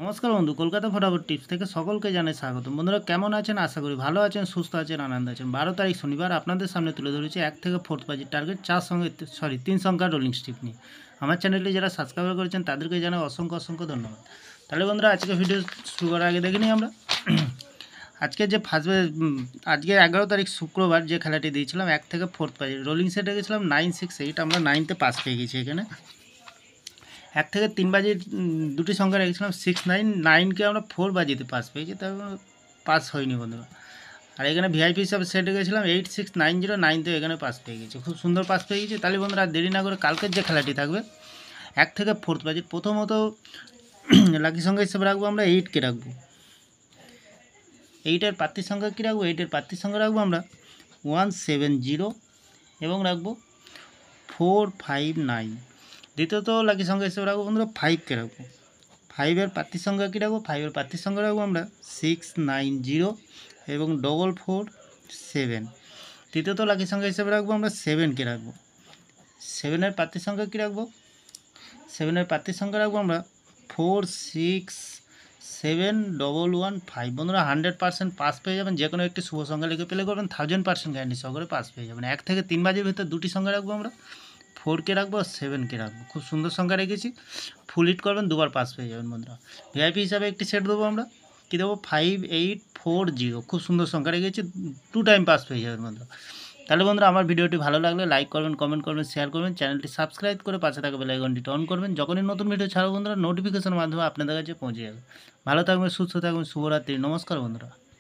নমস্কার বন্ধু, কলকাতা ফটাফট টিপস থেকে সকলকে জানাই স্বাগত। বন্ধুরা কেমন আছেন? আশা করি ভালো আছেন, সুস্থ আছেন, আনন্দ আছেন। 12 তারিখ শনিবার আপনাদের সামনে তুলে ধরেছি 1 থেকে 4th বাজির টার্গেট 3 সংখ্যার রোলিং স্টিপ নিয়ে। আমার চ্যানেলটি যারা সাবস্ক্রাইব করেছেন তাদেরকে জানাই অসংখ্য অসংখ্য ধন্যবাদ। তাহলে বন্ধুরা আজকে ভিডিও শুরু করার আগে দেখে নিই আমরা আজকে যে আজকে 11 তারিখ শুক্রবার যে খেলাটি দিয়েছিলাম 1 থেকে 4th বাজির রোলিং সেটে গেছিলাম 968। আমরা 9তে পাস পেয়ে গেছি। এখানে 1 থেকে 3 বাজির দুটি সংখ্যা রেখেছিলাম 699কে আমরা 4 বাজিতে পাস পেয়েছি, তারপর পাস হয়নি বন্ধুরা। আর এখানে ভিআইপি হিসাবে সেট রেখেছিলাম 86909, এখানে পাস পেয়ে গেছি, খুব সুন্দর পাস পেয়ে গেছি। তাহলে বন্ধুরা দেরি না করে কালকের যে খেলাটি থাকবে 1 থেকে 4th বাজির প্রথমত লাকি সংখ্যা হিসেবে রাখবো আমরা 8কে রাখবো। 8-এর প্রার্থীর সংখ্যা কী রাখবো? 8-এর প্রার্থীর সংখ্যা রাখবো আমরা 170 এবং রাখবো 459। দ্বিতীয়ত লাকি সংখ্যা হিসেবে রাখবো বন্ধুরা 5কে রাখবো। 5-এর প্রার্থীর সংখ্যা কী রাখবো? 5-এর প্রার্থীর সংখ্যা রাখবো আমরা 690 এবং 447। তৃতীয়ত লাকি সংখ্যা হিসেবে রাখবো আমরা 7কে রাখবো। 7-এর প্রার্থীর সংখ্যা কী রাখবো? 7-এর প্রার্থীর সংখ্যা রাখবো আমরা 467115। বন্ধুরা 100% পাস পেয়ে যাবেন। যে কোনো একটি শুভ সংখ্যা লিখে প্লে করবেন, 1000% গ্যারান্টি সহকারে পাস পেয়ে যাবেন। 1 থেকে 3 বাজির ভিতরে দুটি সংখ্যা রাখবো আমরা, 4কে রাখবো আর 7কে রাখবো। খুব সুন্দর সংখ্যা রেখেছি, ফুল হিট করবেন, দুবার পাস পেয়ে যাবেন বন্ধুরা। ভিআইপি হিসাবে একটি সেট দেবো আমরা, কী দেবো? 5840। খুব সুন্দর সংখ্যা রেখেছি, 2 টাইম পাস পেয়ে যাবেন বন্ধুরা। তাহলে বন্ধুরা আমার ভিডিওটি ভালো লাগলে লাইক করবেন, কমেন্ট করবেন, শেয়ার করবেন, চ্যানেলটি সাবস্ক্রাইব করে পাশে থাকা বেল আইকনটি অন করবেন। যখনই নতুন ভিডিও ছাড়ো বন্ধুরা নোটিফিকেশনের মাধ্যমে আপনাদের কাছে পৌঁছে যাবে। ভালো থাকবেন, সুস্থ থাকবেন, শুভরাত্রি, নমস্কার বন্ধুরা।